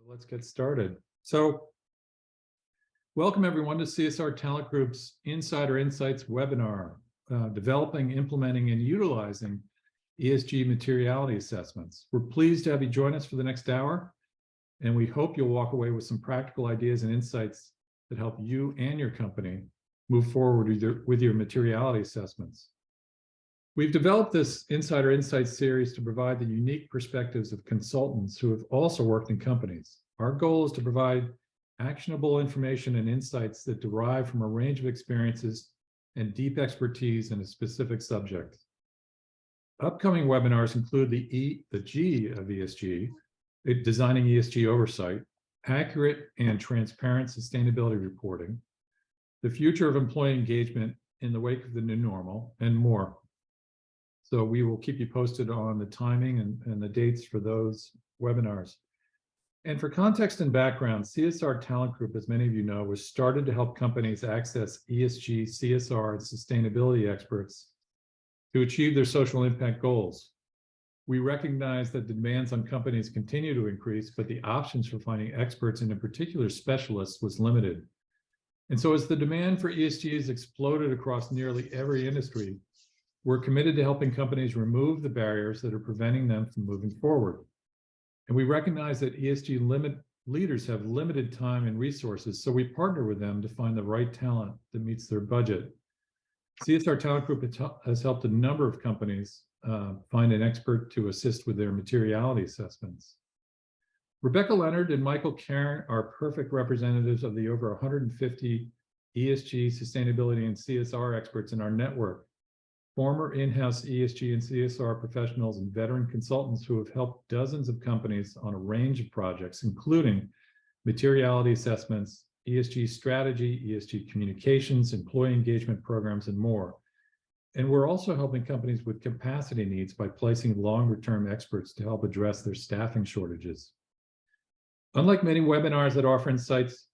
Let's get started. So, welcome everyone to CSR Talent Group's Insider Insights webinar, Developing, Implementing, and Utilizing ESG Materiality Assessments. We're pleased to have you join us for the next hour, and we hope you'll walk away with some practical ideas and insights that help you and your company move forward with your materiality assessments. We've developed this Insider Insights series to provide the unique perspectives of consultants who have also worked in companies. Our goal is to provide actionable information and insights that derive from a range of experiences and deep expertise in a specific subject. Upcoming webinars include the G of ESG, designing ESG oversight, accurate and transparent sustainability reporting, the future of employee engagement in the wake of the new normal, and more. So we will keep you posted on the timing and the dates for those webinars. And for context and background, CSR Talent Group, as many of you know, was started to help companies access ESG, CSR, and sustainability experts to achieve their social impact goals. We recognize that the demands on companies continue to increase, but the options for finding experts and in particular specialists was limited. And so as the demand for ESG has exploded across nearly every industry, we're committed to helping companies remove the barriers that are preventing them from moving forward. And we recognize that ESG leaders have limited time and resources, so we partner with them to find the right talent that meets their budget. CSR Talent Group has helped a number of companies find an expert to assist with their materiality assessments. Rebecca Leonard and Michael Karen are perfect representatives of the over 150 ESG, sustainability, and CSR experts in our network. Former in-house ESG and CSR professionals and veteran consultants who have helped dozens of companies on a range of projects, including materiality assessments, ESG strategy, ESG communications, employee engagement programs, and more. And we're also helping companies with capacity needs by placing longer-term experts to help address their staffing shortages. Unlike many webinars that offer insights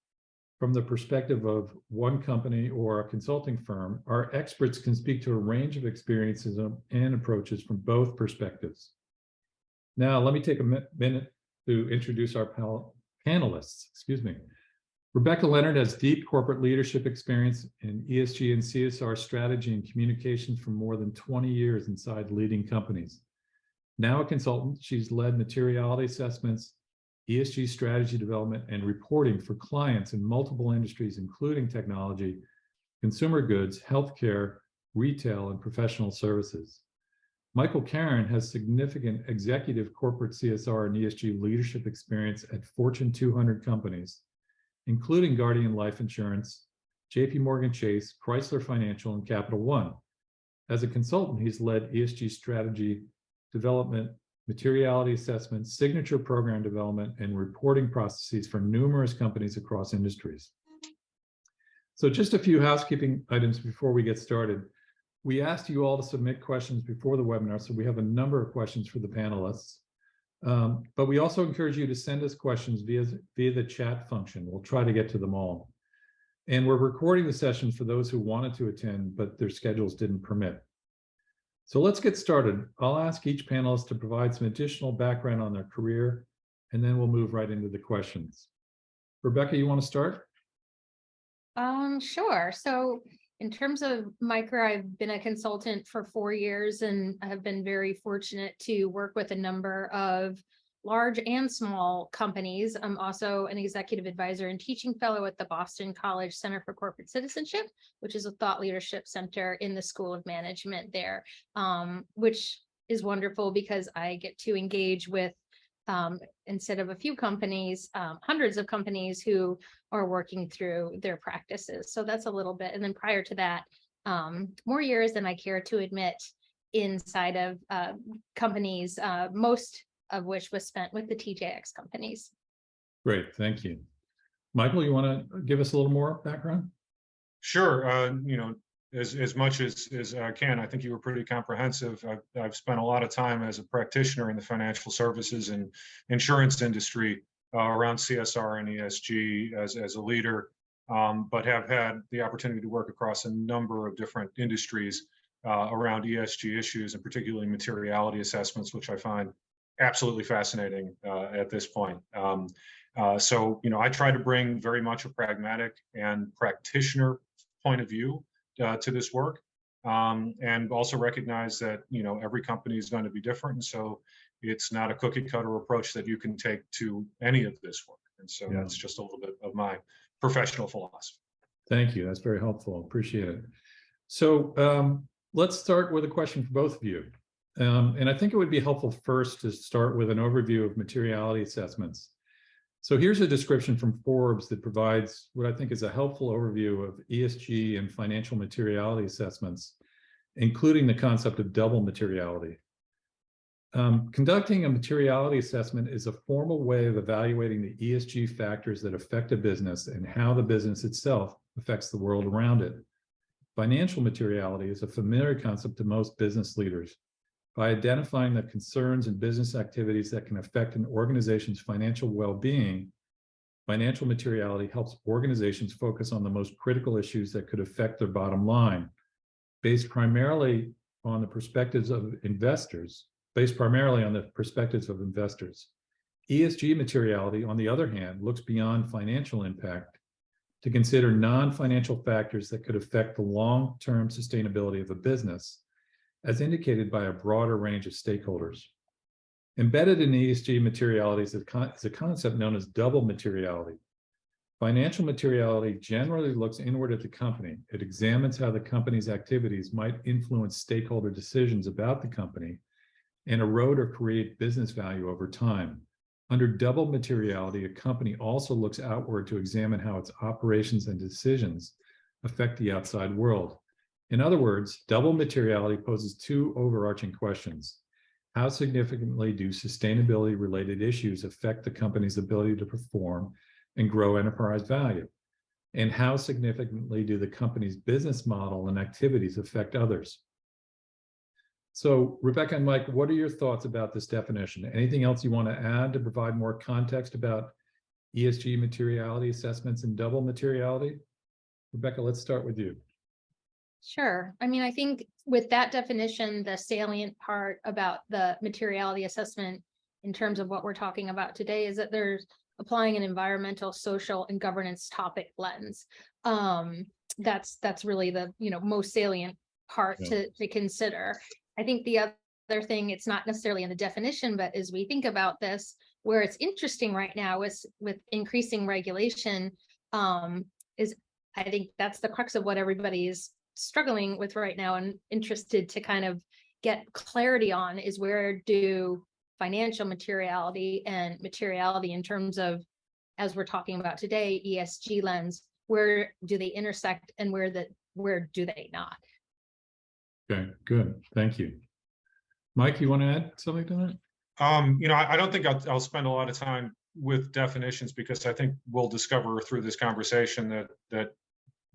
from the perspective of one company or a consulting firm, our experts can speak to a range of experiences and approaches from both perspectives. Now, let me take a minute to introduce our panelists. Rebecca Leonard has deep corporate leadership experience in ESG and CSR strategy and communications for more than 20 years inside leading companies. Now a consultant, she's led materiality assessments, ESG strategy development, and reporting for clients in multiple industries, including technology, consumer goods, healthcare, retail, and professional services. Michael Karen has significant executive corporate CSR and ESG leadership experience at Fortune 200 companies, including Guardian Life Insurance, JP Morgan Chase, Chrysler Financial, and Capital One. As a consultant, he's led ESG strategy development, materiality assessments, signature program development, and reporting processes for numerous companies across industries. So just a few housekeeping items before we get started. We asked you all to submit questions before the webinar, so we have a number of questions for the panelists. But we also encourage you to send us questions via the chat function. We'll try to get to them all. And we're recording the session for those who wanted to attend, but their schedules didn't permit. So let's get started. I'll ask each panelist to provide some additional background on their career, and then we'll move right into the questions. Rebecca, you want to start? Sure. So in terms of my career, I've been a consultant for 4 years, and I have been very fortunate to work with a number of large and small companies. I'm also an executive advisor and teaching fellow at the Boston College Center for Corporate Citizenship, which is a thought leadership center in the School of Management there, which is wonderful because I get to engage with, instead of a few companies, hundreds of companies who are working through their practices. So that's a little bit. And then prior to that, more years than I care to admit inside of companies, most of which was spent with the TJX companies. Great, thank you. Michael, you want to give us a little more background? Sure. As much as I can, I think you were pretty comprehensive. I've spent a lot of time as a practitioner in the financial services and insurance industry around CSR and ESG as a leader, but have had the opportunity to work across a number of different industries around ESG issues, and particularly materiality assessments, which I find absolutely fascinating at this point. So, you know, I try to bring very much a pragmatic and practitioner point of view to this work, and also recognize that, you know, every company is going to be different. And so it's not a cookie cutter approach that you can take to any of this work. And so that's just a little bit of my professional philosophy. Thank you. That's very helpful. Appreciate it. So let's start with a question for both of you. And I think it would be helpful first to start with an overview of materiality assessments. So here's a description from Forbes that provides what I think is a helpful overview of ESG and financial materiality assessments, including the concept of double materiality. Conducting a materiality assessment is a formal way of evaluating the ESG factors that affect a business and how the business itself affects the world around it. Financial materiality is a familiar concept to most business leaders. By identifying the concerns and business activities that can affect an organization's financial well-being, financial materiality helps organizations focus on the most critical issues that could affect their bottom line, based primarily on the perspectives of investors. ESG materiality, on the other hand, looks beyond financial impact to consider non-financial factors that could affect the long-term sustainability of a business, as indicated by a broader range of stakeholders. Embedded in ESG materiality is a concept known as double materiality. Financial materiality generally looks inward at the company. It examines how the company's activities might influence stakeholder decisions about the company and erode or create business value over time. Under double materiality, a company also looks outward to examine how its operations and decisions affect the outside world. In other words, double materiality poses two overarching questions. How significantly do sustainability-related issues affect the company's ability to perform and grow enterprise value? And how significantly do the company's business model and activities affect others? So, Rebecca and Mike, what are your thoughts about this definition? Anything else you want to add to provide more context about ESG materiality assessments and double materiality? Rebecca, let's start with you. Sure. I mean, I think with that definition, the salient part about the materiality assessment in terms of what we're talking about today is that there's applying an environmental, social, and governance topic lens. That's really the most salient part to consider. I think the other thing, it's not necessarily in the definition, but as we think about this, where it's interesting right now is with increasing regulation, is I think that's the crux of what everybody is struggling with right now and interested to kind of get clarity on is where do financial materiality and materiality in terms of, as we're talking about today, ESG lens, where do they intersect and where do they not? Okay, good. Thank you. Mike, you want to add something to that? I don't think I'll spend a lot of time with definitions because I think we'll discover through this conversation that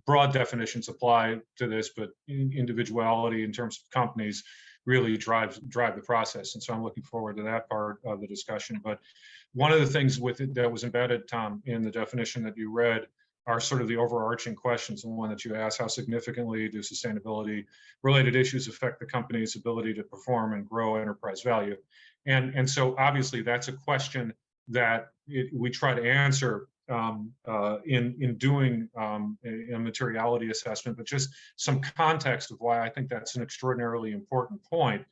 broad definitions apply to this, but individuality in terms of companies really drive the process. And so I'm looking forward to that part of the discussion. But one of the things with it that was embedded, Tom, in the definition that you read are sort of the overarching questions. The one that you asked, how significantly do sustainability related issues affect the company's ability to perform and grow enterprise value? And so obviously that's a question that we try to answer in doing a materiality assessment, but just some context of why I think that's an extraordinarily important point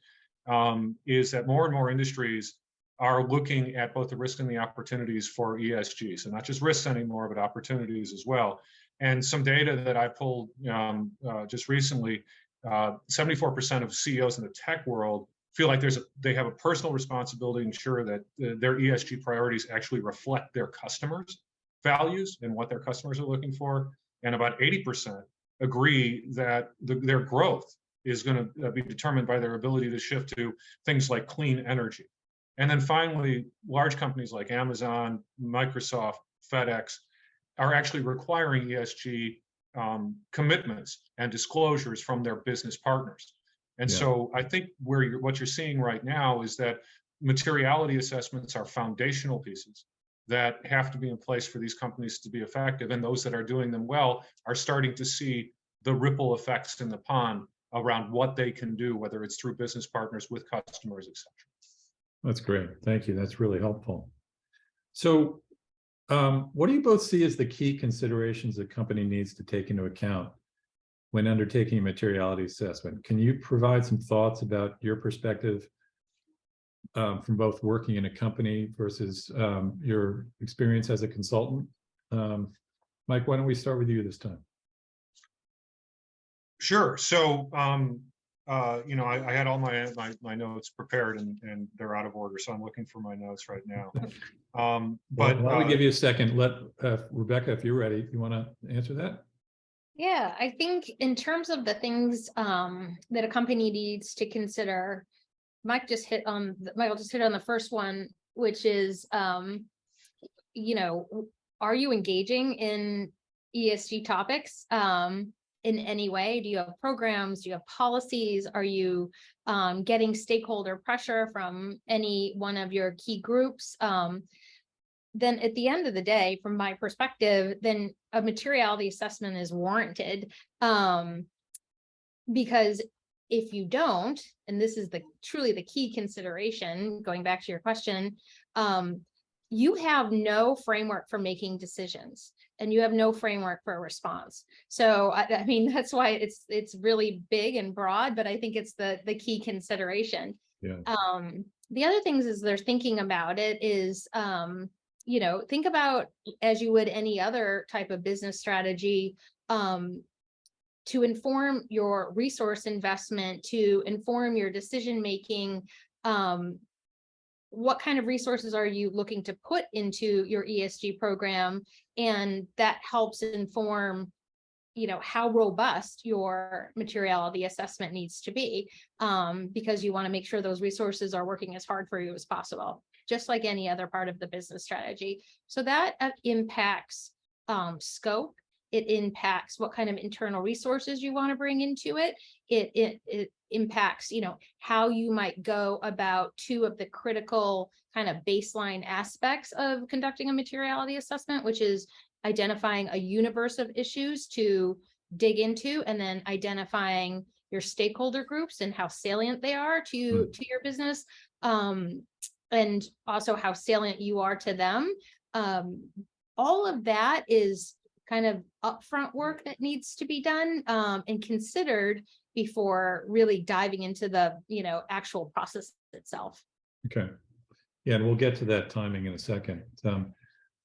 is that more and more industries are looking at both the risks and the opportunities for ESG. So not just risks anymore, but opportunities as well. And some data that I pulled just recently, 74% of CEOs in the tech world feel like they have a personal responsibility to ensure that their ESG priorities actually reflect their customers' values and what their customers are looking for. And about 80% agree that their growth is going to be determined by their ability to shift to things like clean energy. And then finally, large companies like Amazon, Microsoft, FedEx are actually requiring ESG commitments and disclosures from their business partners. And so I think what you're seeing right now is that materiality assessments are foundational pieces that have to be in place for these companies to be effective. And those that are doing them well are starting to see the ripple effects in the pond around what they can do, whether it's through business partners, with customers, et cetera. That's great. Thank you. That's really helpful. So, what do you both see as the key considerations a company needs to take into account when undertaking a materiality assessment? Can you provide some thoughts about your perspective from both working in a company versus your experience as a consultant? Mike, why don't we start with you this time? Sure. So, I had all my notes prepared and they're out of order, so I'm looking for my notes right now. But why don't we give you a second? Let Rebecca, if you're ready, you want to answer that? Yeah, I think in terms of the things that a company needs to consider, Michael just hit on the first one, which is, are you engaging in ESG topics in any way? Do you have programs? Do you have policies? Are you getting stakeholder pressure from any one of your key groups? Then at the end of the day, from my perspective, then a materiality assessment is warranted. Because if you don't, and this is truly the key consideration, going back to your question, you have no framework for making decisions and you have no framework for a response. So I mean, that's why it's really big and broad, but I think it's the key consideration. Yeah. The other things is they're thinking about it is, think about, as you would any other type of business strategy, to inform your resource investment, to inform your decision-making, what kind of resources are you looking to put into your ESG program? And that helps inform, how robust your materiality assessment needs to be, because you want to make sure those resources are working as hard for you as possible, just like any other part of the business strategy. So that impacts scope. It impacts what kind of internal resources you want to bring into it. It impacts, how you might go about two of the critical kind of baseline aspects of conducting a materiality assessment, which is identifying a universe of issues to dig into, and then identifying your stakeholder groups and how salient they are to your business, and also how salient you are to them. All of that is kind of upfront work that needs to be done and considered before really diving into the actual process itself. Okay. Yeah, and we'll get to that timing in a second.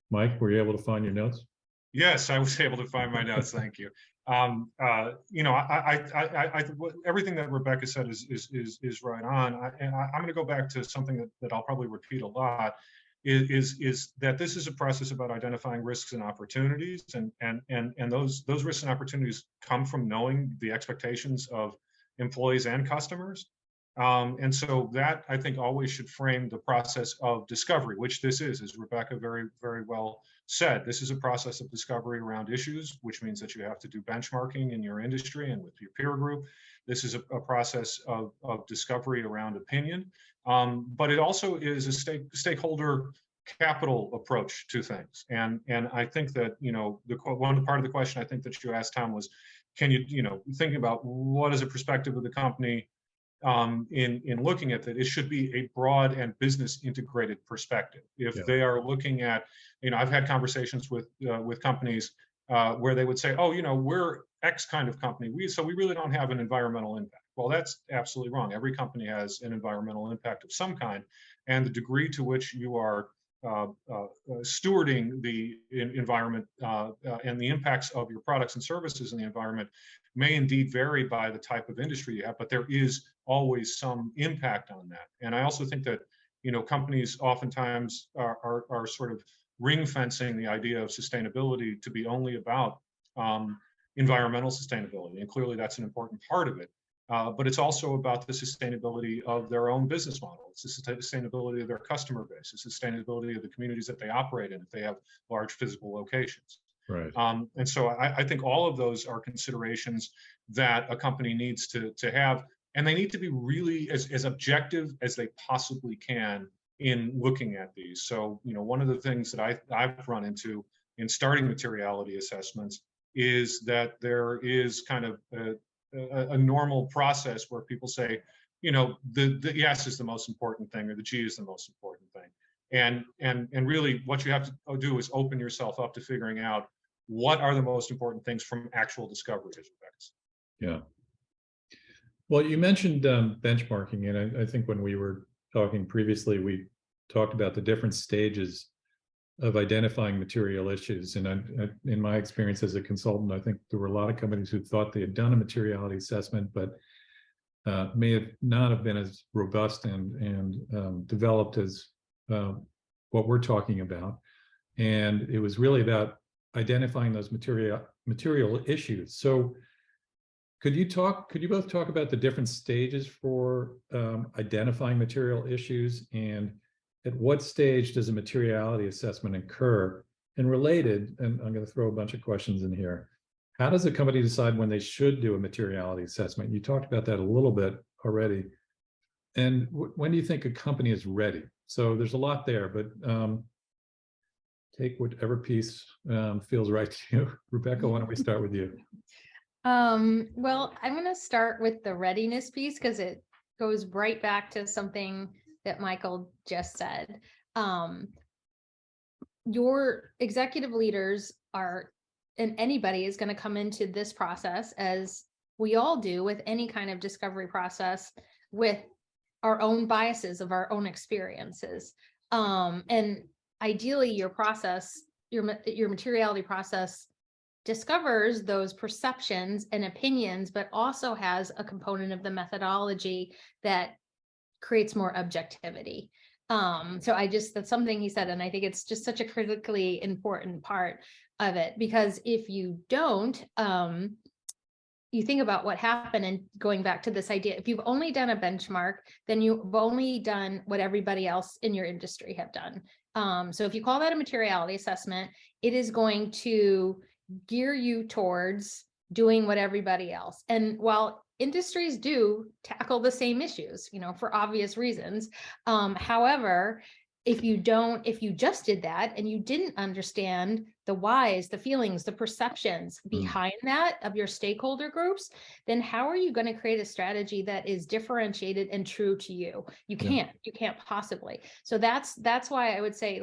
Mike, were you able to find your notes? Yes, I was able to find my notes. Thank you. Everything that Rebecca said is right on. I'm going to go back to something that I'll probably repeat a lot. Is that this is a process about identifying risks and opportunities, and those risks and opportunities come from knowing the expectations of employees and customers. And so that, I think, always should frame the process of discovery, which this is, as Rebecca very, very well said. This is a process of discovery around issues, which means that you have to do benchmarking in your industry and with your peer group. This is a process of discovery around opinion, but it also is a stakeholder capital approach to things. And I think that, one part of the question I think that you asked, Tom, was, can you, think about what is the perspective of the company in looking at that? It should be a broad and business integrated perspective. If they are looking at, I've had conversations with companies where they would say, oh, we're X kind of company, so we really don't have an environmental impact. Well, that's absolutely wrong. Every company has an environmental impact of some kind, and the degree to which you are stewarding the environment and the impacts of your products and services in the environment may indeed vary by the type of industry you have, but there is always some impact on that. And I also think that companies oftentimes are sort of ring fencing the idea of sustainability to be only about environmental sustainability, and clearly that's an important part of it. But it's also about the sustainability of their own business model. It's the sustainability of their customer base. It's the sustainability of the communities that they operate in if they have large physical locations. Right. And so I think all of those are considerations that a company needs to have, and they need to be really as objective as they possibly can in looking at these. So, one of the things that I've run into in starting materiality assessments is that there is kind of a normal process where people say, the S is the most important thing, or the G is the most important thing. And really what you have to do is open yourself up to figuring out what are the most important things from actual discovery aspects. Yeah. Well, you mentioned benchmarking, and I think when we were talking previously, we talked about the different stages of identifying material issues. And in my experience as a consultant, I think there were a lot of companies who thought they had done a materiality assessment, but may have not have been as robust and developed as what we're talking about. And it was really about identifying those material issues. So could you both talk about the different stages for identifying material issues, and at what stage does a materiality assessment occur? And related, and I'm going to throw a bunch of questions in here, how does a company decide when they should do a materiality assessment? You talked about that a little bit already. And when do you think a company is ready? So there's a lot there, but take whatever piece feels right to you. Rebecca, why don't we start with you? Well, I'm going to start with the readiness piece because it goes right back to something that Michael just said. Your executive leaders are, and anybody is going to come into this process, as we all do with any kind of discovery process, with our own biases of our own experiences. And ideally your process, your materiality process discovers those perceptions and opinions, but also has a component of the methodology that creates more objectivity. So that's something he said, and I think it's just such a critically important part of it, because if you don't, you think about what happened, and going back to this idea, if you've only done a benchmark, then you've only done what everybody else in your industry have done. So if you call that a materiality assessment, it is going to gear you towards doing what everybody else. And while industries do tackle the same issues, for obvious reasons, however, if you just did that and you didn't understand the whys, the feelings, the perceptions behind that of your stakeholder groups, then how are you going to create a strategy that is differentiated and true to you? You can't possibly. So that's why I would say,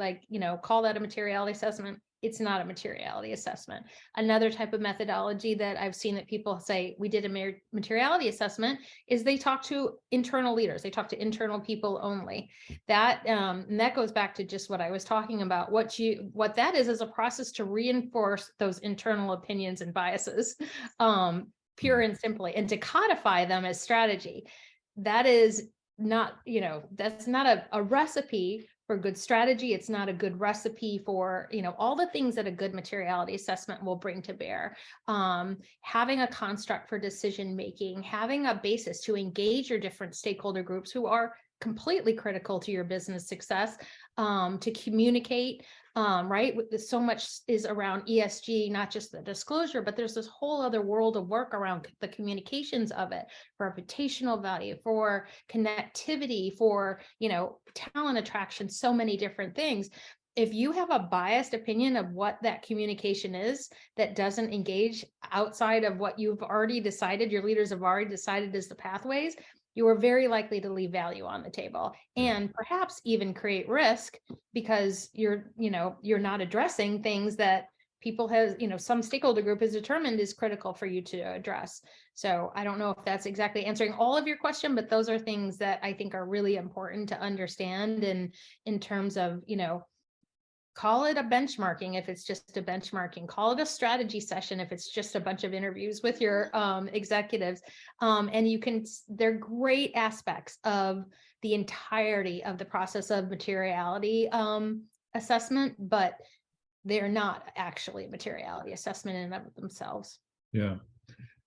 call that a materiality assessment. It's not a materiality assessment. Another type of methodology that I've seen that people say we did a materiality assessment is they talk to internal leaders. They talk to internal people only. And that goes back to just what I was talking about. What that is a process to reinforce those internal opinions and biases, pure and simply, and to codify them as strategy. That is not, that's not a recipe for good strategy. It's not a good recipe for, all the things that a good materiality assessment will bring to bear. Having a construct for decision making, having a basis to engage your different stakeholder groups who are completely critical to your business success, to communicate, right? So much is around ESG, not just the disclosure, but there's this whole other world of work around the communications of it, for reputational value, for connectivity, for, talent attraction, so many different things. If you have a biased opinion of what that communication is that doesn't engage outside of what you've already decided, your leaders have already decided as the pathways, you are very likely to leave value on the table, and perhaps even create risk, because you're not addressing things that people have, some stakeholder group has determined is critical for you to address. So I don't know if that's exactly answering all of your question, but those are things that I think are really important to understand. And in terms of, call it a benchmarking if it's just a benchmarking, call it a strategy session if it's just a bunch of interviews with your executives. And they're great aspects of the entirety of the process of materiality assessment, but they're not actually a materiality assessment in and of themselves. Yeah.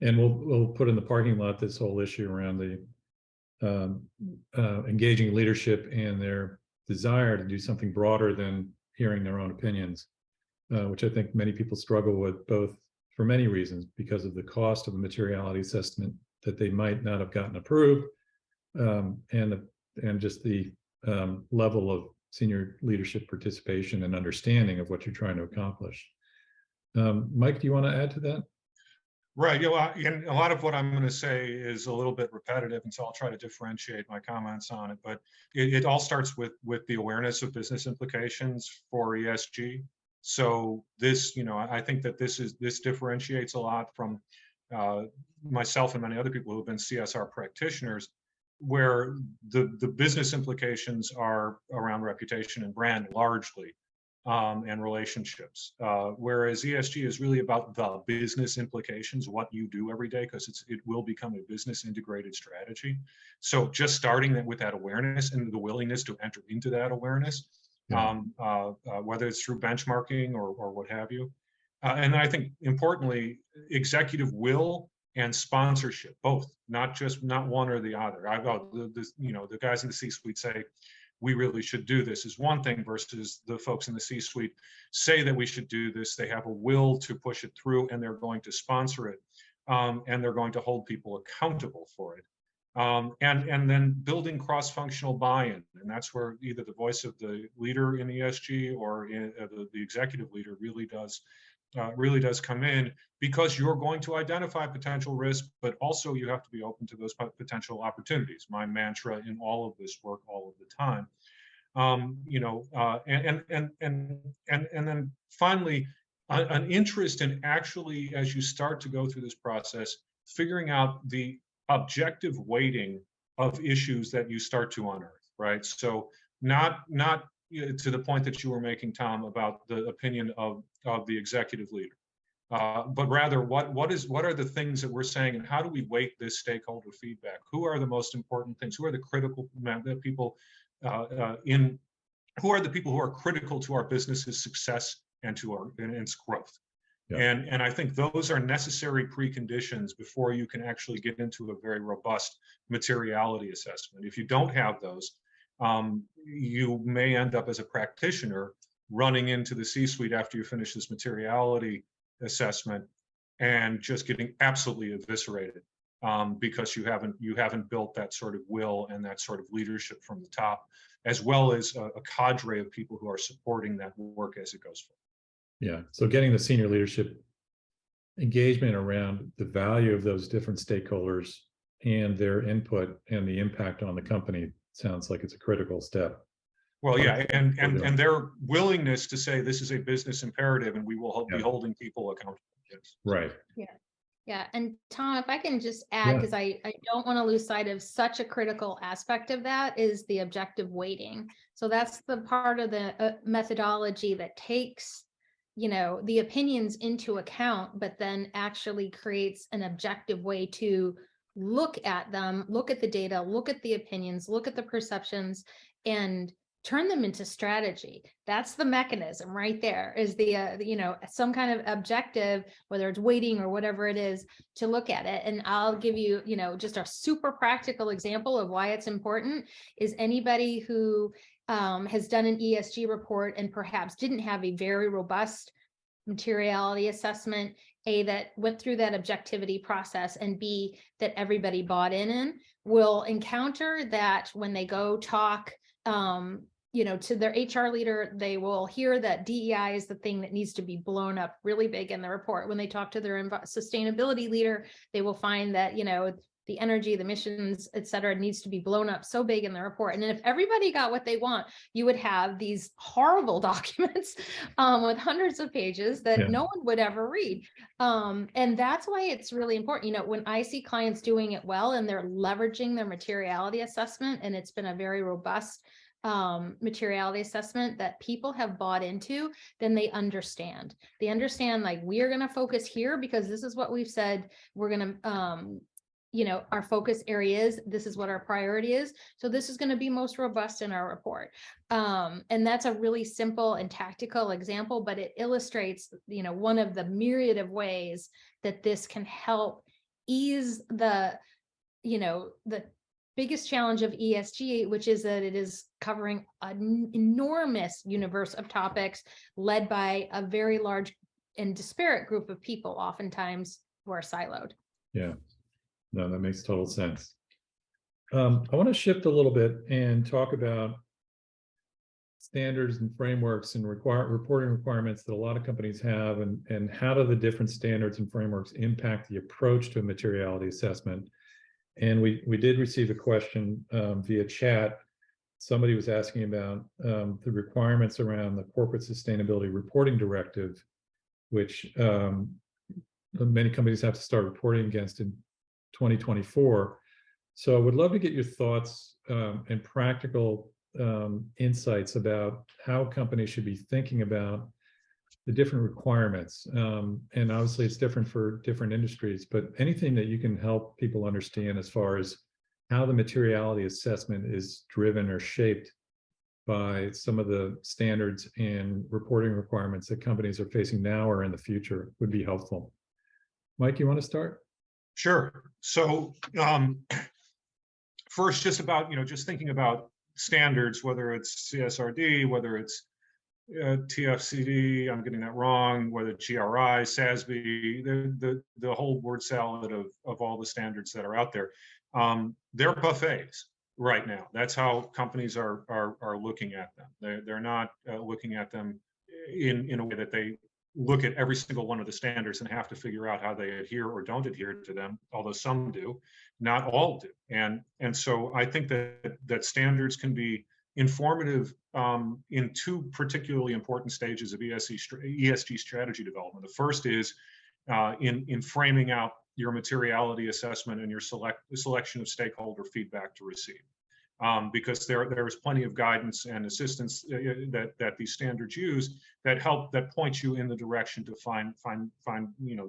And we'll put in the parking lot this whole issue around the engaging leadership and their desire to do something broader than hearing their own opinions, which I think many people struggle with, both for many reasons, because of the cost of the materiality assessment that they might not have gotten approved, and just the level of senior leadership participation and understanding of what you're trying to accomplish. Mike, do you want to add to that? Right. And a lot of what I'm going to say is a little bit repetitive, and so I'll try to differentiate my comments on it. But it all starts with the awareness of business implications for ESG. So this, I think that this differentiates a lot from myself and many other people who have been CSR practitioners, where the business implications are around reputation and brand largely. And relationships. Whereas ESG is really about the business implications, what you do every day, because it will become a business integrated strategy. So just starting that with that awareness and the willingness to enter into that awareness, whether it's through benchmarking or what have you. And then I think importantly, executive will and sponsorship, both, not one or the other. The guys in the C-suite say, we really should do this is one thing, versus the folks in the C-suite say that we should do this. They have a will to push it through, and they're going to sponsor it, and they're going to hold people accountable for it. And then building cross-functional buy-in, and that's where either the voice of the leader in ESG or the executive leader really does come in, because you're going to identify potential risk, but also you have to be open to those potential opportunities. My mantra in all of this work all of the time. And then finally, an interest in actually, as you start to go through this process, figuring out the objective weighting of issues that you start to unearth, right? So not to the point that you were making, Tom, about the opinion of the executive leader, but rather what are the things that we're saying, and how do we weight this stakeholder feedback? Who are the most important things? Who are the critical people who are the people who are critical to our business's success and to its growth? Yeah. And I think those are necessary preconditions before you can actually get into a very robust materiality assessment. If you don't have those, you may end up as a practitioner running into the C-suite after you finish this materiality assessment and just getting absolutely eviscerated, because you haven't built that sort of will and that sort of leadership from the top, as well as a cadre of people who are supporting that work as it goes forward. Yeah. So getting the senior leadership engagement around the value of those different stakeholders and their input and the impact on the company sounds like it's a critical step. Well, yeah, and their willingness to say this is a business imperative and we will be holding people accountable. Yes. Right. Yeah. Yeah. And Tom, if I can just add, because I don't want to lose sight of such a critical aspect of that, is the objective weighting. So that's the part of the methodology that takes, the opinions into account, but then actually creates an objective way to look at them, look at the data, look at the opinions, look at the perceptions, and turn them into strategy. That's the mechanism right there, is the, some kind of objective, whether it's weighting or whatever it is, to look at it. And I'll give you, just a super practical example of why it's important is anybody who has done an ESG report and perhaps didn't have a very robust materiality assessment, A, that went through that objectivity process, and B, that everybody bought in, will encounter that when they go talk to their HR leader, they will hear that DEI is the thing that needs to be blown up really big in the report. When they talk to their sustainability leader, they will find that, the energy, the emissions, et cetera, needs to be blown up so big in the report. And then if everybody got what they want, you would have these horrible documents with hundreds of pages that no one would ever read. And that's why it's really important. When I see clients doing it well and they're leveraging their materiality assessment, and it's been a very robust materiality assessment that people have bought into, then they understand. They understand, like, we are going to focus here because this is what we've said we're going to, our focus areas, this is what our priority is. So this is going to be most robust in our report. And that's a really simple and tactical example, but it illustrates, one of the myriad of ways that this can help ease the biggest challenge of ESG, which is that it is covering an enormous universe of topics led by a very large and disparate group of people, oftentimes who are siloed. Yeah, no, that makes total sense. I want to shift a little bit and talk about standards and frameworks and reporting requirements that a lot of companies have, and how do the different standards and frameworks impact the approach to a materiality assessment? And we did receive a question via chat. Somebody was asking about the requirements around the Corporate Sustainability Reporting Directive, which many companies have to start reporting against in 2024. So I would love to get your thoughts and practical insights about how companies should be thinking about the different requirements. And obviously it's different for different industries, but anything that you can help people understand as far as how the materiality assessment is driven or shaped by some of the standards and reporting requirements that companies are facing now or in the future would be helpful. Mike, you want to start? Sure. So first, just about, just thinking about standards, whether it's CSRD, whether it's TFCD, I'm getting that wrong, whether it's GRI, SASB, the whole word salad of all the standards that are out there. They're buffets right now. That's how companies are looking at them. They're not looking at them in a way that they look at every single one of the standards and have to figure out how they adhere or don't adhere to them, although some do, not all do. And so I think that standards can be informative in two particularly important stages of ESG strategy development. The first is in framing out your materiality assessment and your selection of stakeholder feedback to receive. Because there is plenty of guidance and assistance that these standards use that point you in the direction to find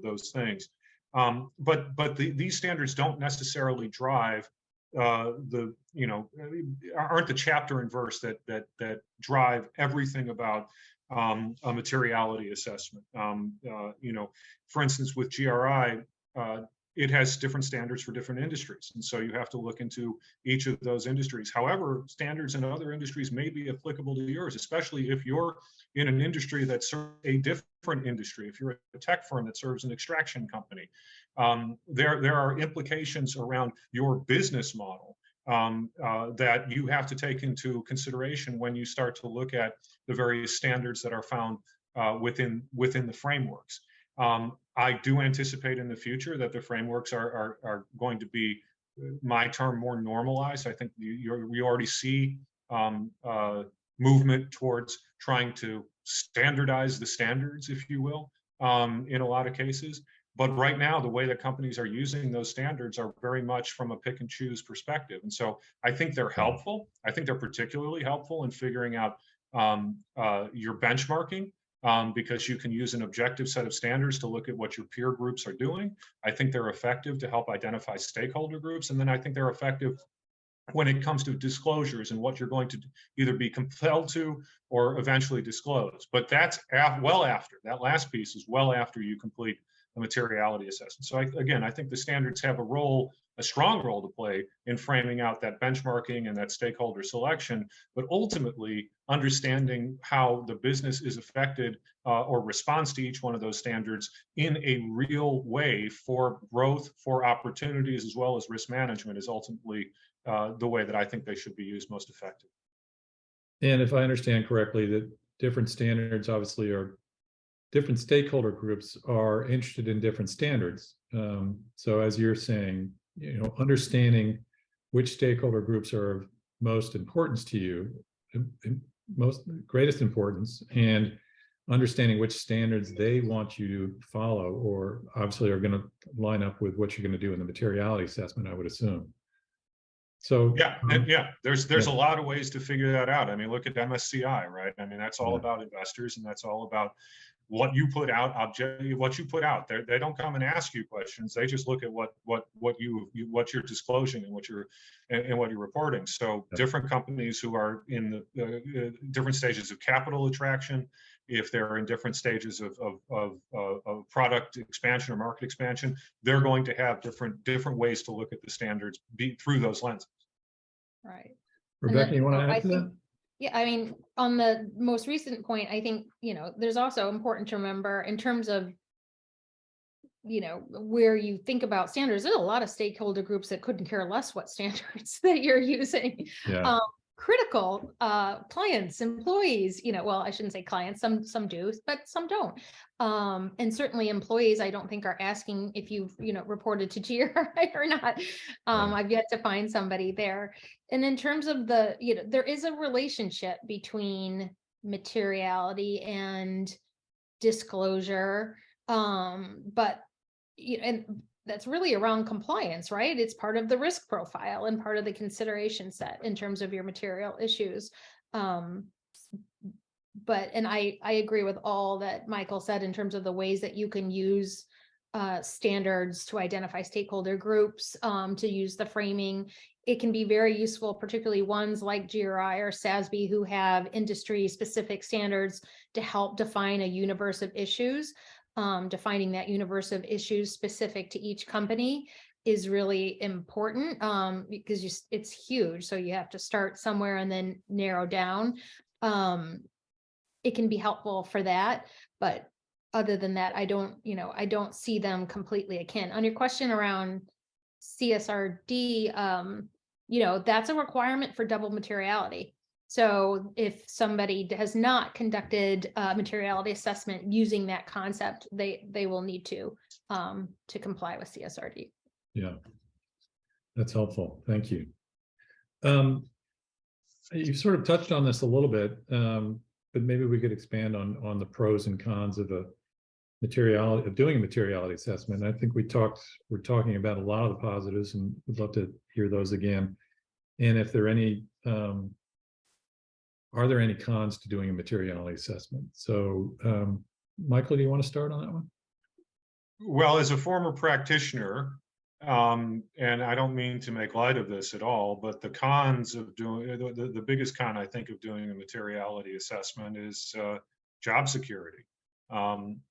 those things. But these standards don't necessarily drive aren't the chapter and verse that drive everything about a materiality assessment. For instance, with GRI, it has different standards for different industries. And so you have to look into each of those industries. However, standards in other industries may be applicable to yours, especially if you're in an industry that serves a different industry. If you're a tech firm that serves an extraction company, there are implications around your business model that you have to take into consideration when you start to look at the various standards that are found within the frameworks. I do anticipate in the future that the frameworks are going to be, my term, more normalized. I think we already see movement towards trying to standardize the standards, if you will, in a lot of cases. But right now, the way that companies are using those standards are very much from a pick and choose perspective. And so I think they're helpful. I think they're particularly helpful in figuring out your benchmarking. Because you can use an objective set of standards to look at what your peer groups are doing. I think they're effective to help identify stakeholder groups. And then I think they're effective when it comes to disclosures and what you're going to either be compelled to or eventually disclose. But that's well after, that last piece is well after you complete a materiality assessment. So again, I think the standards have a strong role to play in framing out that benchmarking and that stakeholder selection, but ultimately understanding how the business is affected or responds to each one of those standards in a real way for growth, for opportunities, as well as risk management is ultimately the way that I think they should be used most effectively. And if I understand correctly, that different standards obviously are different stakeholder groups are interested in different standards. So as you're saying, understanding which stakeholder groups are of most importance to you, greatest importance, and understanding which standards they want you to follow, or obviously are going to line up with what you're going to do in the materiality assessment, I would assume. So there's a lot of ways to figure that out. I mean, look at MSCI, right? I mean, that's all about investors, and that's all about what you put out, what you put out. They don't come and ask you questions. They just look at what you're disclosing and what you're reporting. So different companies who are in the different stages of capital attraction, if they're in different stages of product expansion or market expansion, they're going to have different ways to look at the standards through those lenses. Right. Rebecca, you want to add to that? Yeah, I mean, on the most recent point, I think, there's also important to remember in terms of, where you think about standards, there's a lot of stakeholder groups that couldn't care less what standards that you're using. Yeah. critical clients, employees, well, I shouldn't say clients, some do, but some don't. And certainly employees, I don't think are asking if you've, reported to GRI or not. Right. I've yet to find somebody there. And in terms of there is a relationship between materiality and disclosure. But and that's really around compliance, right? It's part of the risk profile and part of the consideration set in terms of your material issues. And I agree with all that Michael said in terms of the ways that you can use standards to identify stakeholder groups, to use the framing. It can be very useful, particularly ones like GRI or SASB who have industry specific standards to help define a universe of issues. Defining that universe of issues specific to each company is really important, because it's huge. So you have to start somewhere and then narrow down. It can be helpful for that, but other than that, I don't see them completely akin. On your question around CSRD, that's a requirement for double materiality. So if somebody has not conducted a materiality assessment using that concept, they will need to comply with CSRD. Yeah, that's helpful. Thank you. You sort of touched on this a little bit, but maybe we could expand on the pros and cons of doing a materiality assessment. I think we're talking about a lot of the positives, and we'd love to hear those again. And if there are there any cons to doing a materiality assessment? So, Michael, do you want to start on that one? Well, as a former practitioner, and I don't mean to make light of this at all, but the cons of doing the biggest con I think of doing a materiality assessment is job security.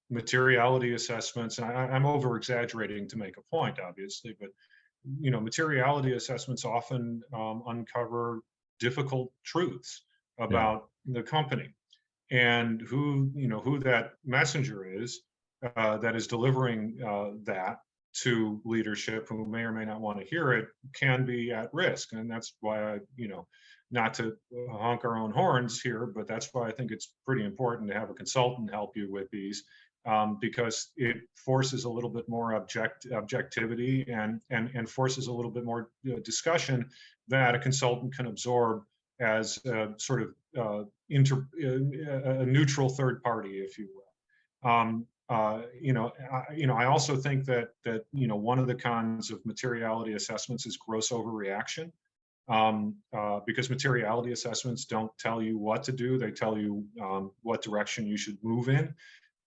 Materiality assessments, and I'm over exaggerating to make a point, obviously, but materiality assessments often uncover difficult truths about the company, and who that messenger is that is delivering that to leadership, who may or may not want to hear it, can be at risk. And that's why I, not to honk our own horns here, but that's why I think it's pretty important to have a consultant help you with these, because it forces a little bit more objectivity and forces a little bit more discussion that a consultant can absorb as a sort of a neutral third party, if you will. I also think that one of the cons of materiality assessments is gross overreaction, because materiality assessments don't tell you what to do; they tell you what direction you should move in.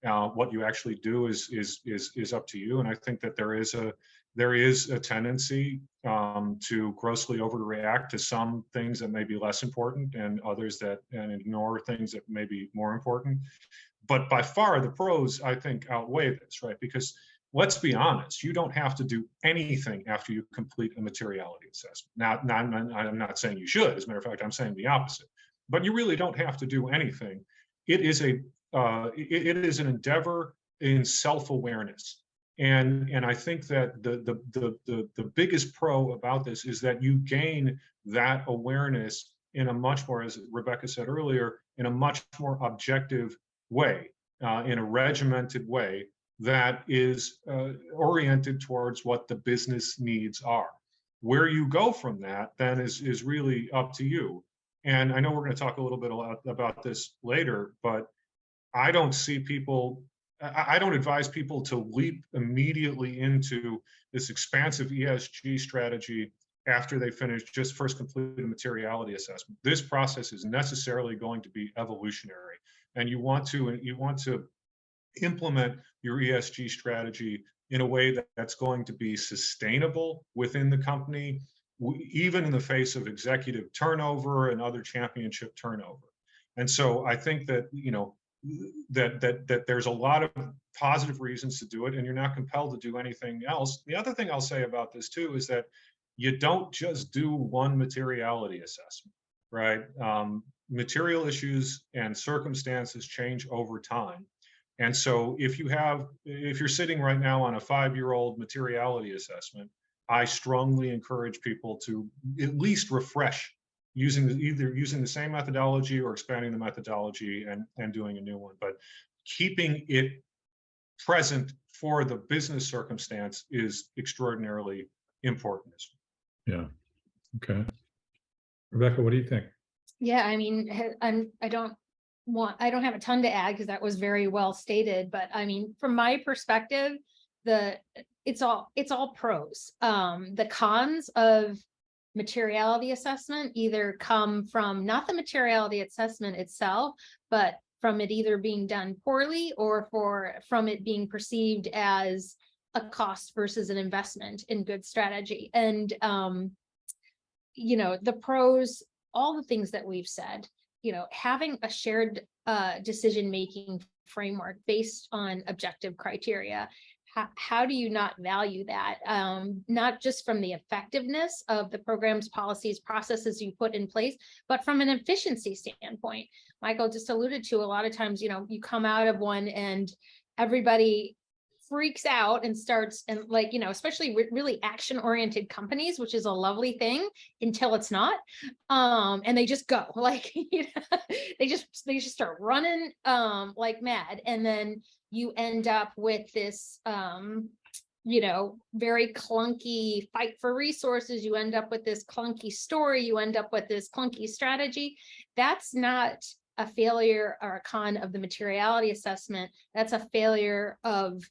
What you actually do is up to you, and I think that there is a tendency to grossly overreact to some things that may be less important, and others and ignore things that may be more important. But by far, the pros, I think, outweigh this, right? Because let's be honest, you don't have to do anything after you complete a materiality assessment. Now, I'm not saying you should. As a matter of fact, I'm saying the opposite. But you really don't have to do anything. It is an endeavor in self-awareness. And I think that the biggest pro about this is that you gain that awareness in a much more, as Rebecca said earlier, in a much more objective way, in a regimented way that is oriented towards what the business needs are. Where you go from that then is really up to you. And I know we're going to talk a little bit about this later, but I don't advise people to leap immediately into this expansive ESG strategy after they first complete a materiality assessment. This process is necessarily going to be evolutionary, and you want to implement your ESG strategy in a way that's going to be sustainable within the company, even in the face of executive turnover and other championship turnover. And so I think that that there's a lot of positive reasons to do it, and you're not compelled to do anything else. The other thing I'll say about this too is that you don't just do one materiality assessment, right? Material issues and circumstances change over time. And so if you're sitting right now on a 5-year-old materiality assessment, I strongly encourage people to at least refresh either using the same methodology or expanding the methodology and doing a new one. But keeping it present for the business circumstance is extraordinarily important. Yeah. Okay. Rebecca, what do you think? Yeah, I mean, I don't have a ton to add because that was very well stated, but I mean, from my perspective, it's all pros. The cons of materiality assessment either come from not the materiality assessment itself, but from it either being done poorly or from it being perceived as a cost versus an investment in good strategy. And the pros, all the things that we've said, having a shared decision-making framework based on objective criteria. How do you not value that? Not just from the effectiveness of the programs, policies, processes you put in place, but from an efficiency standpoint. Michael just alluded to a lot of times, you come out of one and everybody freaks out and starts and especially really action-oriented companies, which is a lovely thing until it's not. And they just go they just start running like mad. And then you end up with this very clunky fight for resources. You end up with this clunky story. You end up with this clunky strategy. That's not a failure or a con of the materiality assessment. That's a failure of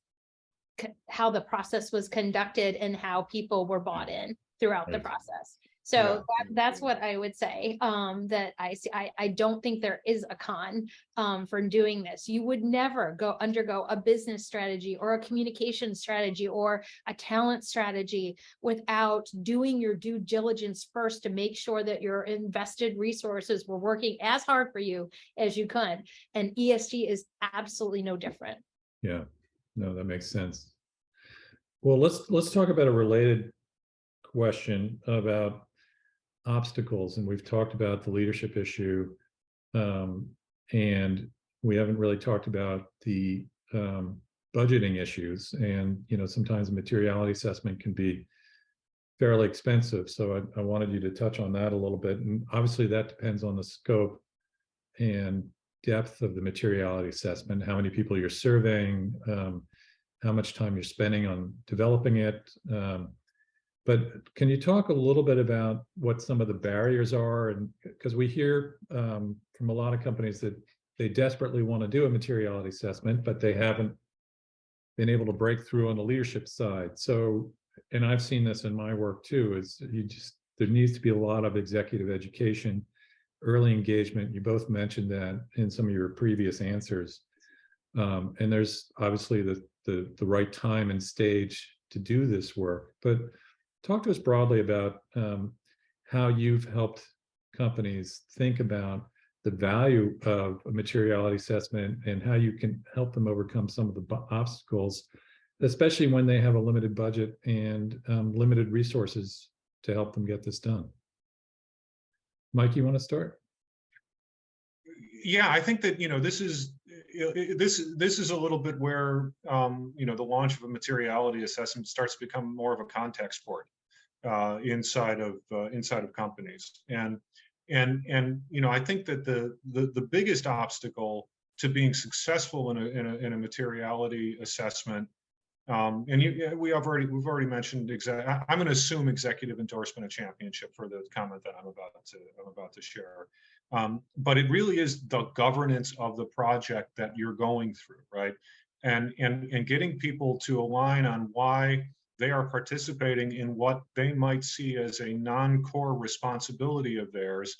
how the process was conducted and how people were bought in throughout the process. So that's what I would say, that I see. I don't think there is a con for doing this. You would never undergo a business strategy or a communication strategy or a talent strategy without doing your due diligence first to make sure that your invested resources were working as hard for you as you could. And ESG is absolutely no different. Yeah, no, that makes sense. Well, let's talk about a related question about obstacles, and we've talked about the leadership issue, and we haven't really talked about the budgeting issues. And sometimes a materiality assessment can be fairly expensive, so I wanted you to touch on that a little bit. And obviously that depends on the scope and depth of the materiality assessment, how many people you're surveying, how much time you're spending on developing it. But can you talk a little bit about what some of the barriers are? And because we hear from a lot of companies that they desperately want to do a materiality assessment, but they haven't been able to break through on the leadership side. So, and I've seen this in my work too, is there needs to be a lot of executive education, early engagement. You both mentioned that in some of your previous answers. And there's obviously the right time and stage to do this work. But talk to us broadly about how you've helped companies think about the value of a materiality assessment and how you can help them overcome some of the obstacles, especially when they have a limited budget and limited resources to help them get this done. Mike, you want to start? Yeah, I think that this is a little bit where the launch of a materiality assessment starts to become more of a contact sport inside of companies. And I think that the biggest obstacle to being successful in a materiality assessment, we've already mentioned I'm going to assume executive endorsement of championship for the comment that I'm about to share. But it really is the governance of the project that you're going through, right? And getting people to align on why they are participating in what they might see as a non-core responsibility of theirs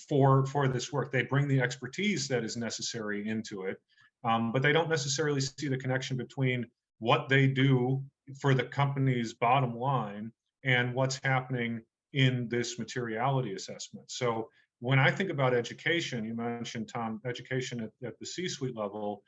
for this work. They bring the expertise that is necessary into it, but they don't necessarily see the connection between what they do for the company's bottom line and what's happening in this materiality assessment. So when I think about education, you mentioned, Tom, education at the C-suite level,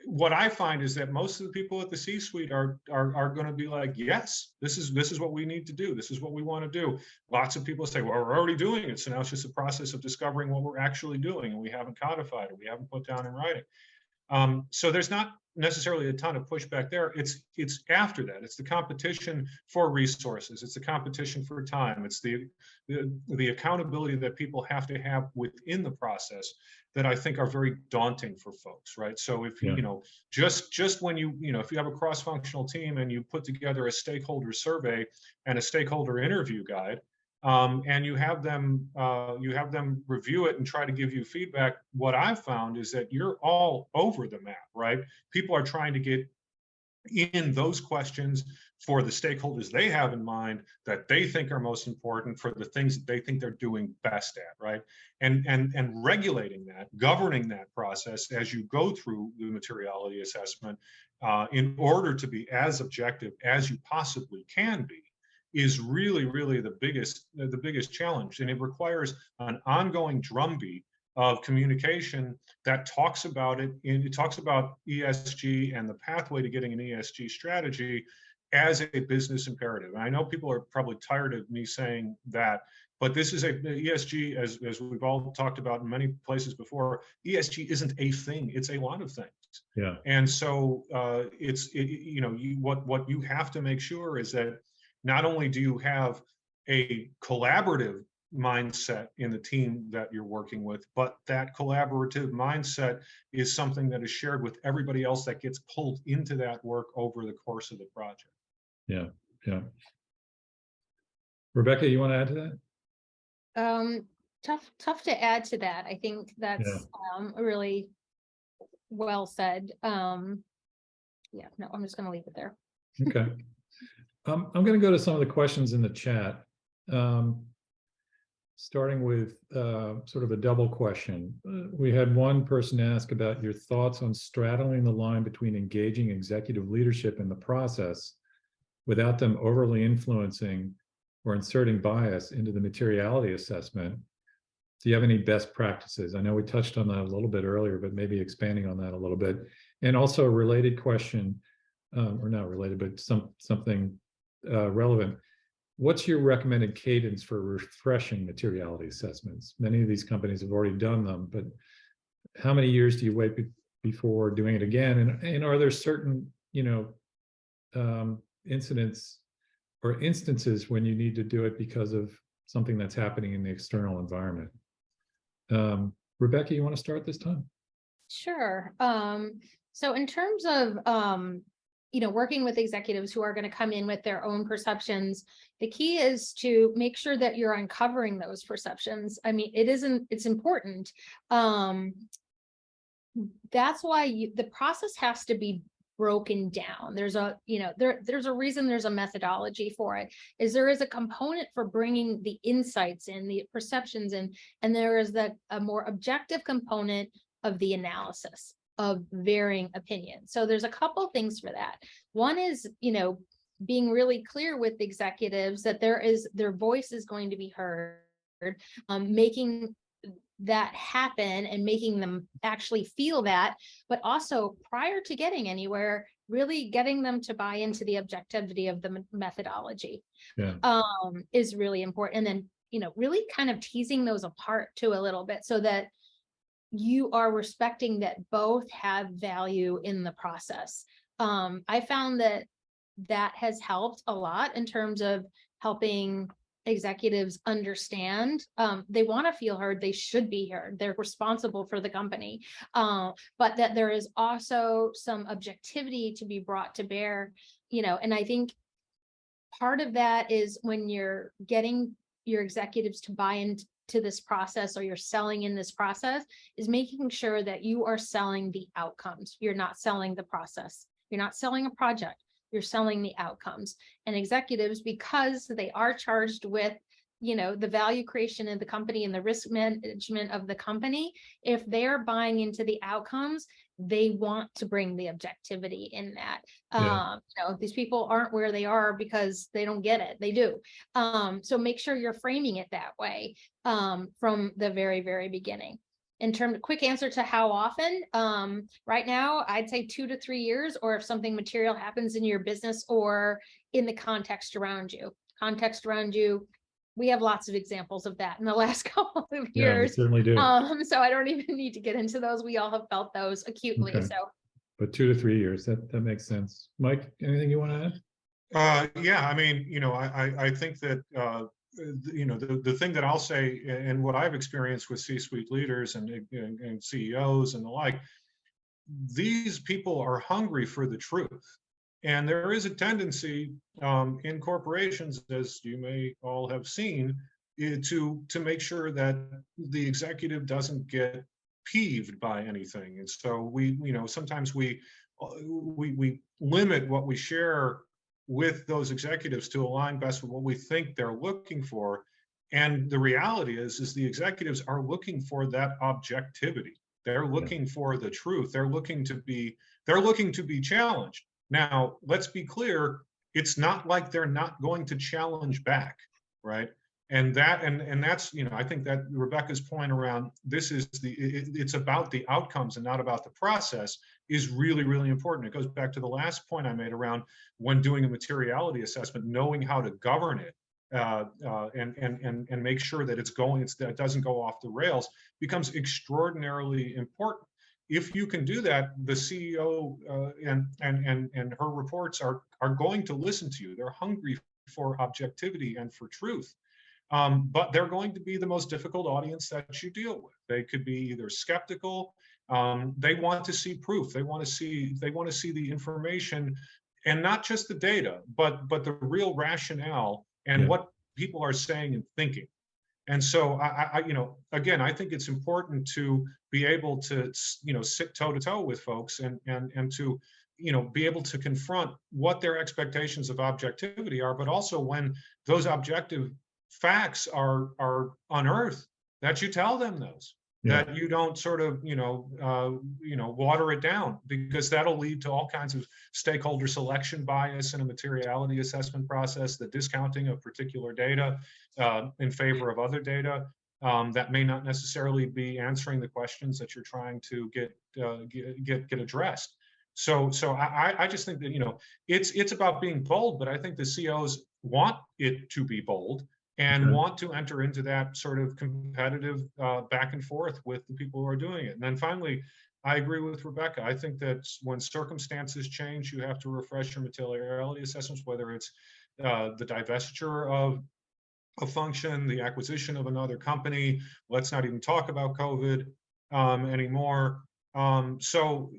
what I find is that most of the people at the C-suite are going to be like, yes, this is what we need to do. This is what we want to do. Lots of people say, well, we're already doing it. So now it's just a process of discovering what we're actually doing, and we haven't codified it. We haven't put down in writing. So there's not necessarily a ton of pushback there. It's after that. It's the competition for resources. It's the competition for time. It's the accountability that people have to have within the process that I think are very daunting for folks, right? So if you, just when if you have a cross-functional team and you put together a stakeholder survey and a stakeholder interview guide, and you have them review it and try to give you feedback. What I've found is that you're all over the map, right? People are trying to get in those questions for the stakeholders they have in mind that they think are most important, for the things that they think they're doing best at, right? And regulating that, governing that process as you go through the materiality assessment, in order to be as objective as you possibly can be, is really, really the biggest challenge. And it requires an ongoing drumbeat of communication that talks about it. And it talks about ESG and the pathway to getting an ESG strategy as a business imperative. And I know people are probably tired of me saying that, but this is ESG, as we've all talked about in many places before, ESG isn't a thing, it's a lot of things. Yeah. And so what you have to make sure is that not only do you have a collaborative mindset in the team that you're working with, but that collaborative mindset is something that is shared with everybody else that gets pulled into that work over the course of the project. Yeah, yeah. Rebecca, you want to add to that? Tough to add to that. I think that's really well said. I'm just going to leave it there. Okay. I'm going to go to some of the questions in the chat, starting with sort of a double question. We had one person ask about your thoughts on straddling the line between engaging executive leadership in the process without them overly influencing or inserting bias into the materiality assessment. Do you have any best practices? I know we touched on that a little bit earlier, but maybe expanding on that a little bit. And also a related question, or not related, but something relevant. What's your recommended cadence for refreshing materiality assessments? Many of these companies have already done them, but how many years do you wait before doing it again? And are there certain, incidents or instances when you need to do it because of something that's happening in the external environment? Rebecca, you want to start this time? Sure. So in terms of working with executives who are going to come in with their own perceptions, the key is to make sure that you're uncovering those perceptions. I mean, it's important. That's why the process has to be broken down. There's a reason there's a methodology for it. There is a component for bringing the insights in, the perceptions in, and there is a more objective component of the analysis of varying opinions. So there's a couple things for that. One is, being really clear with executives that their voice is going to be heard, making that happen and making them actually feel that, but also prior to getting anywhere, really getting them to buy into the objectivity of the methodology is really important. And then, really kind of teasing those apart too a little bit so that you are respecting that both have value in the process. I found that has helped a lot in terms of helping executives understand they want to feel heard, they should be heard, they're responsible for the company, but that there is also some objectivity to be brought to bear, and I think part of that is when you're getting your executives to buy into this process, or you're selling in this process, is making sure that you are selling the outcomes. You're not selling the process. You're not selling a project. You're selling the outcomes. And executives, because they are charged with, the value creation of the company and the risk management of the company, if they're buying into the outcomes, they want to bring the objectivity in that. These people aren't where they are because they don't get it. They do. So make sure you're framing it that way from the very, very beginning. In terms of quick answer to how often, right now, I'd say 2 to 3 years, or if something material happens in your business or in the context around you. we have lots of examples of that in the last couple of Yeah, we years. certainly do. So I don't even need to get into those. We all have felt those acutely. Okay. So But 2 to 3 years, that makes sense. Mike, anything you want to add? Yeah, I mean, I think that, the thing that I'll say, and what I've experienced with C-suite leaders and CEOs and the like, these people are hungry for the truth. And there is a tendency in corporations, as you may all have seen, to make sure that the executive doesn't get peeved by anything. And so sometimes we limit what we share with those executives to align best with what we think they're looking for. And the reality is the executives are looking for that objectivity. They're looking for the truth. They're looking to be challenged. Now, let's be clear, it's not like they're not going to challenge back, right? And that's, I think that Rebecca's point around it's about the outcomes and not about the process is really, really important. It goes back to the last point I made around when doing a materiality assessment, knowing how to govern it and make sure that it doesn't go off the rails becomes extraordinarily important. If you can do that, the CEO and her reports are going to listen to you. They're hungry for objectivity and for truth. But they're going to be the most difficult audience that you deal with. They could be either skeptical, they want to see proof, they want to see the information, and not just the data, but the real rationale and what people are saying and thinking. And so again, I think it's important to be able to sit toe to toe with folks and to be able to confront what their expectations of objectivity are, but also when those objective facts are unearthed, that you tell them those, that you don't sort of water it down, because that'll lead to all kinds of stakeholder selection bias in a materiality assessment process, the discounting of particular data in favor of other data that may not necessarily be answering the questions that you're trying to get addressed. So I just think that it's about being bold, but I think the CEOs want it to be bold and want to enter into that sort of competitive back and forth with the people who are doing it. And then finally, I agree with Rebecca. I think that when circumstances change, you have to refresh your materiality assessments, whether it's the divestiture of a function, the acquisition of another company. Let's not even talk about COVID anymore. So,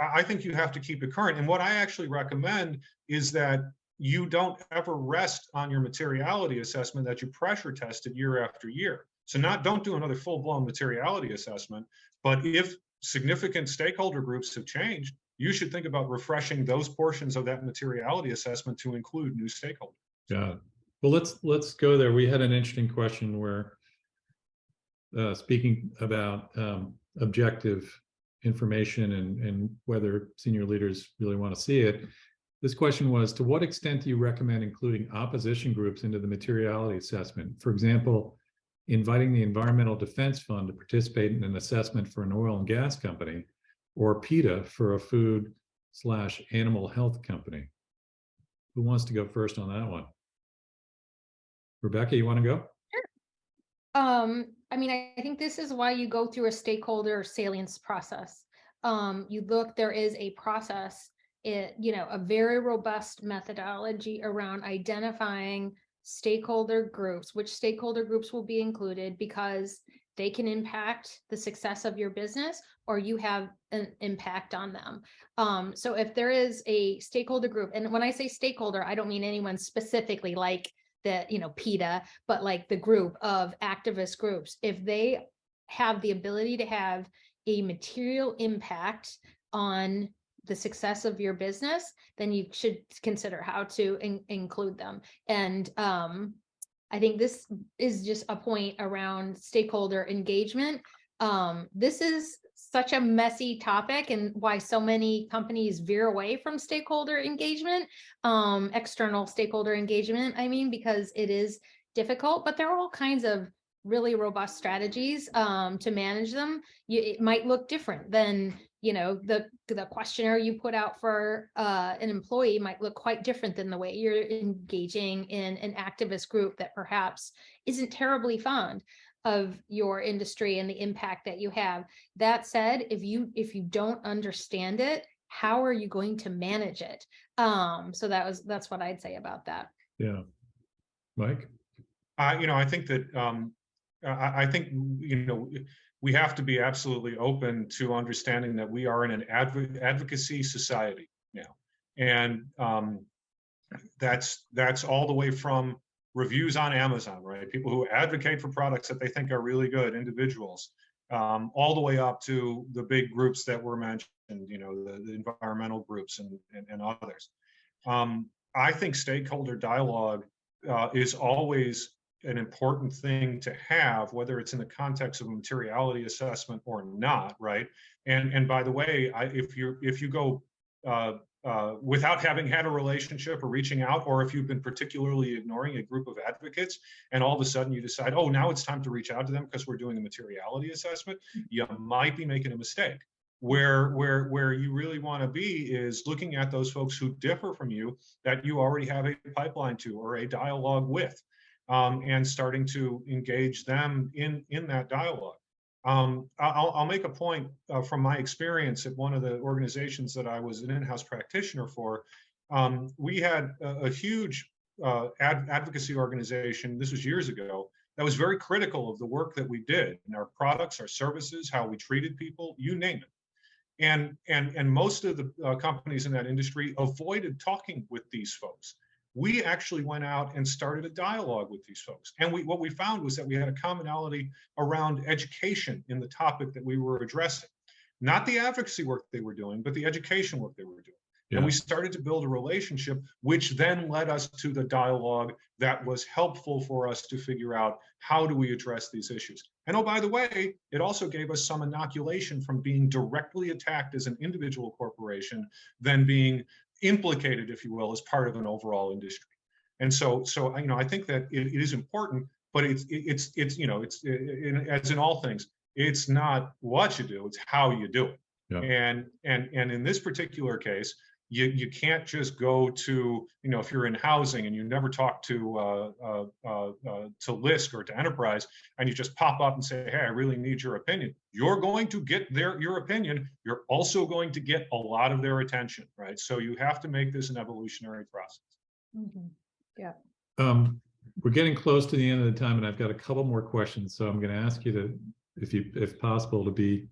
I think you have to keep it current. And what I actually recommend is that you don't ever rest on your materiality assessment, that you pressure test it year after year. So don't do another full-blown materiality assessment, but if significant stakeholder groups have changed, you should think about refreshing those portions of that materiality assessment to include new stakeholders. Yeah. Well, let's go there. We had an interesting question where speaking about objective information and whether senior leaders really want to see it. This question was, to what extent do you recommend including opposition groups into the materiality assessment? For example, inviting the Environmental Defense Fund to participate in an assessment for an oil and gas company, or PETA for a food/animal health company. Who wants to go first on that one? Rebecca, you want to go? Sure. I mean, I think this is why you go through a stakeholder salience process. There is a process, a very robust methodology around identifying stakeholder groups, which stakeholder groups will be included because they can impact the success of your business or you have an impact on them. So if there is a stakeholder group, and when I say stakeholder, I don't mean anyone specifically like the, PETA, but like the group of activist groups, if they have the ability to have a material impact on the success of your business, then you should consider how to include them. And I think this is just a point around stakeholder engagement. This is such a messy topic, and why so many companies veer away from stakeholder engagement, external stakeholder engagement, because it is difficult, but there are all kinds of really robust strategies to manage them, it might look different than, the questionnaire you put out for an employee might look quite different than the way you're engaging in an activist group that perhaps isn't terribly fond of your industry and the impact that you have. That said, if you don't understand it, how are you going to manage it? So that's what I'd say about that. Yeah. Mike? I think that I think we have to be absolutely open to understanding that we are in an advocacy society now, and that's all the way from reviews on Amazon, right? People who advocate for products that they think are really good, individuals, all the way up to the big groups that were mentioned, the environmental groups and others. I think stakeholder dialogue is always an important thing to have, whether it's in the context of a materiality assessment or not, right? And by the way, if you go without having had a relationship or reaching out, or if you've been particularly ignoring a group of advocates, and all of a sudden you decide, oh, now it's time to reach out to them because we're doing a materiality assessment, you might be making a mistake. Where you really want to be is looking at those folks who differ from you, that you already have a pipeline to or a dialogue with, and starting to engage them in that dialogue. I'll make a point from my experience at one of the organizations that I was an in-house practitioner for. We had a huge advocacy organization, this was years ago, that was very critical of the work that we did and our products, our services, how we treated people, you name it. And most of the companies in that industry avoided talking with these folks. We actually went out and started a dialogue with these folks. And what we found was that we had a commonality around education in the topic that we were addressing. Not the advocacy work they were doing, but the education work they were doing. Yeah. And we started to build a relationship, which then led us to the dialogue that was helpful for us to figure out how do we address these issues. And oh, by the way, it also gave us some inoculation from being directly attacked as an individual corporation than being implicated, if you will, as part of an overall industry. And so I think that it is important, but it's as in all things, it's not what you do, it's how you do it. Yeah. And in this particular case, you can't just go to, if you're in housing and you never talk to LISC or to Enterprise, and you just pop up and say, hey, I really need your opinion. You're going to get your opinion. You're also going to get a lot of their attention, right? So you have to make this an evolutionary process. Mm-hmm. Yeah. We're getting close to the end of the time, and I've got a couple more questions. So I'm going to ask you to, if possible, to be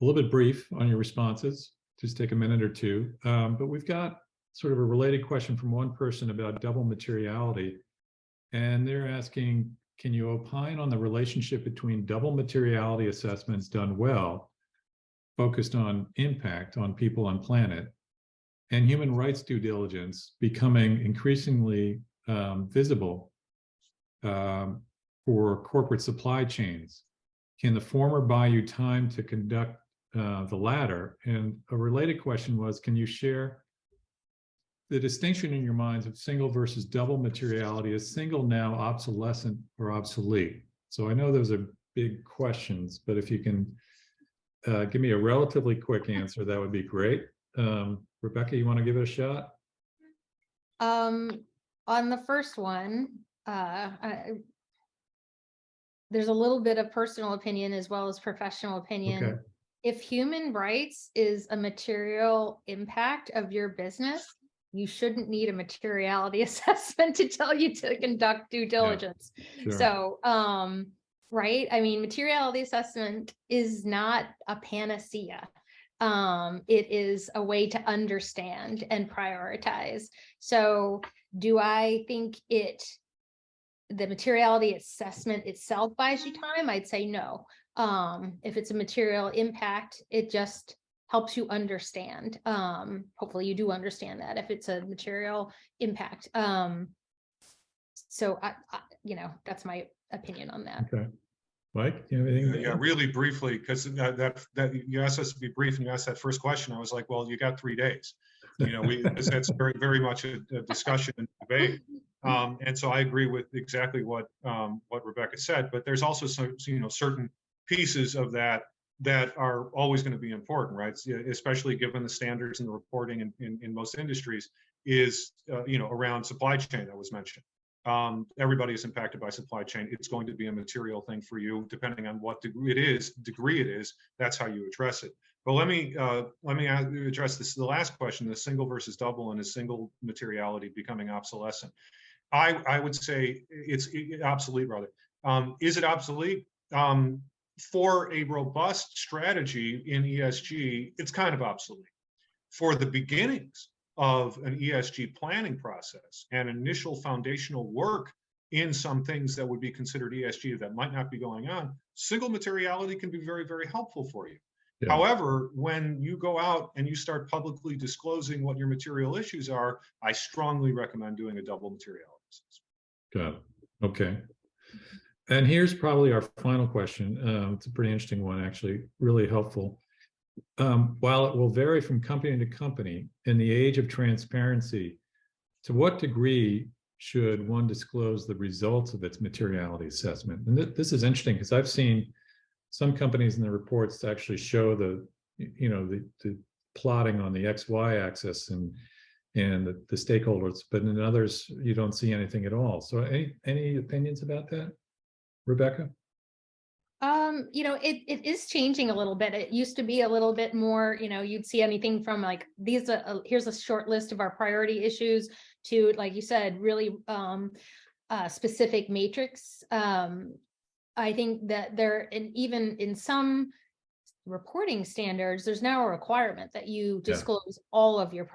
a little bit brief on your responses. Just take a minute or two. But we've got sort of a related question from one person about double materiality. And they're asking, can you opine on the relationship between double materiality assessments done well, focused on impact on people and planet, and human rights due diligence becoming increasingly visible for corporate supply chains? Can the former buy you time to conduct the latter? And a related question was, can you share the distinction in your minds of single versus double materiality? Is single now obsolescent or obsolete? So I know those are big questions, but if you can give me a relatively quick answer, that would be great. Rebecca, you want to give it a shot? On the first one, there's a little bit of personal opinion as well as professional opinion. Okay. If human rights is a material impact of your business, you shouldn't need a materiality assessment to tell you to conduct due diligence. Yeah, sure. So, right? I mean, materiality assessment is not a panacea. It is a way to understand and prioritize. So do I think the materiality assessment itself buys you time? I'd say no. If it's a material impact, it just helps you understand. Hopefully you do understand that if it's a material impact. So I that's my opinion on that. Okay. Mike, you have anything? Yeah, really briefly, because that you asked us to be brief and you asked that first question. I was like, well, you got 3 days. That's very, very much a discussion and debate. And so I agree with exactly what Rebecca said, but there's also some, certain pieces of that are always going to be important, right? Especially given the standards and the reporting in most industries is, around supply chain that was mentioned. Everybody is impacted by supply chain. It's going to be a material thing for you, depending on what degree it is. That's how you address it. But let me address this. The last question: the single versus double, and is single materiality becoming obsolescent? I would say it's obsolete, rather. Is it obsolete? For a robust strategy in ESG, it's kind of obsolete. For the beginnings of an ESG planning process and initial foundational work in some things that would be considered ESG that might not be going on, single materiality can be very, very helpful for you. Yeah. However, when you go out and you start publicly disclosing what your material issues are, I strongly recommend doing a double materiality assessment. Got it. Okay. And here's probably our final question. It's a pretty interesting one, actually, really helpful. While it will vary from company to company, in the age of transparency, to what degree should one disclose the results of its materiality assessment? And this is interesting because I've seen some companies in the reports actually show the plotting on the XY axis and the stakeholders, but in others you don't see anything at all. So any opinions about that, Rebecca? It is changing a little bit. It used to be a little bit more, you'd see anything from like these, here's a short list of our priority issues to, like you said, really specific matrix. I think that even in some reporting standards, there's now a requirement that you disclose all of your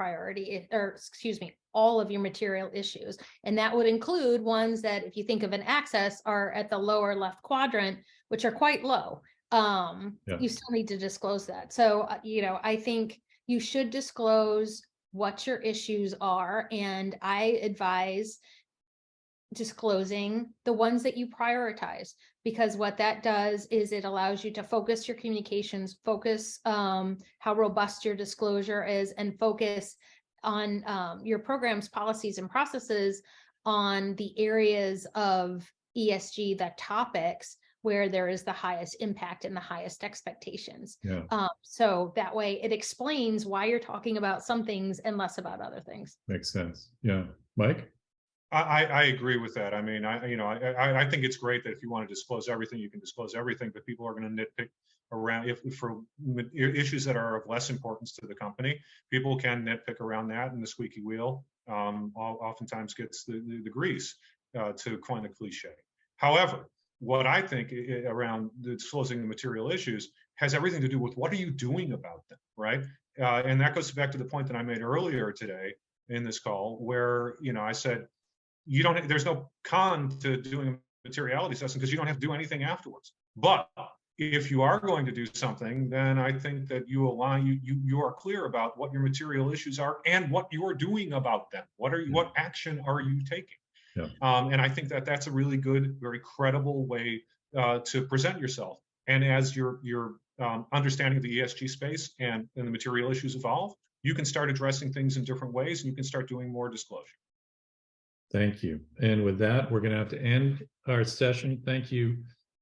all of your material issues. And that would include ones that, if you think of an axis, are at the lower left quadrant, which are quite low. You still need to disclose that. So, I think you should disclose what your issues are. And I advise disclosing the ones that you prioritize, because what that does is it allows you to focus your communications, focus how robust your disclosure is, and focus on your programs, policies, and processes on the areas of ESG, the topics where there is the highest impact and the highest expectations. So that way it explains why you're talking about some things and less about other things. Makes sense. Yeah. Mike? I agree with that. I mean, I think it's great that if you want to disclose everything, you can disclose everything, but people are going to nitpick around for issues that are of less importance to the company. People can nitpick around that, and the squeaky wheel oftentimes gets the grease, to coin a cliche. However, what I think around disclosing the material issues has everything to do with what are you doing about them, right? And that goes back to the point that I made earlier today in this call, where I said, there's no con to doing a materiality assessment because you don't have to do anything afterwards. But if you are going to do something, then I think that you are clear about what your material issues are and what you're doing about them. What action are you taking? And I think that that's a really good, very credible way to present yourself. And as your understanding of the ESG space and the material issues evolve, you can start addressing things in different ways, and you can start doing more disclosure. Thank you. And with that, we're going to have to end our session. Thank you,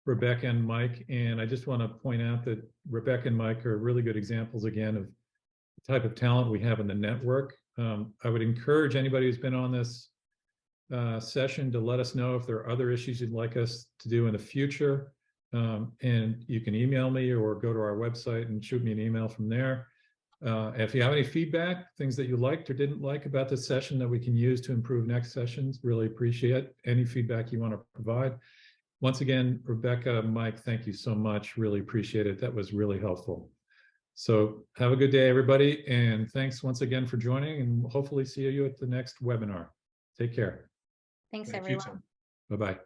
Rebecca and Mike. And I just want to point out that Rebecca and Mike are really good examples, again, of the type of talent we have in the network. I would encourage anybody who's been on this session to let us know if there are other issues you'd like us to do in the future. And you can email me or go to our website and shoot me an email from there. If you have any feedback, things that you liked or didn't like about this session that we can use to improve next sessions, really appreciate any feedback you want to provide. Once again, Rebecca, Mike, thank you so much. Really appreciate it. That was really helpful. So have a good day, everybody. And thanks once again for joining, and hopefully see you at the next webinar. Take care. Thanks, everyone. Bye-bye.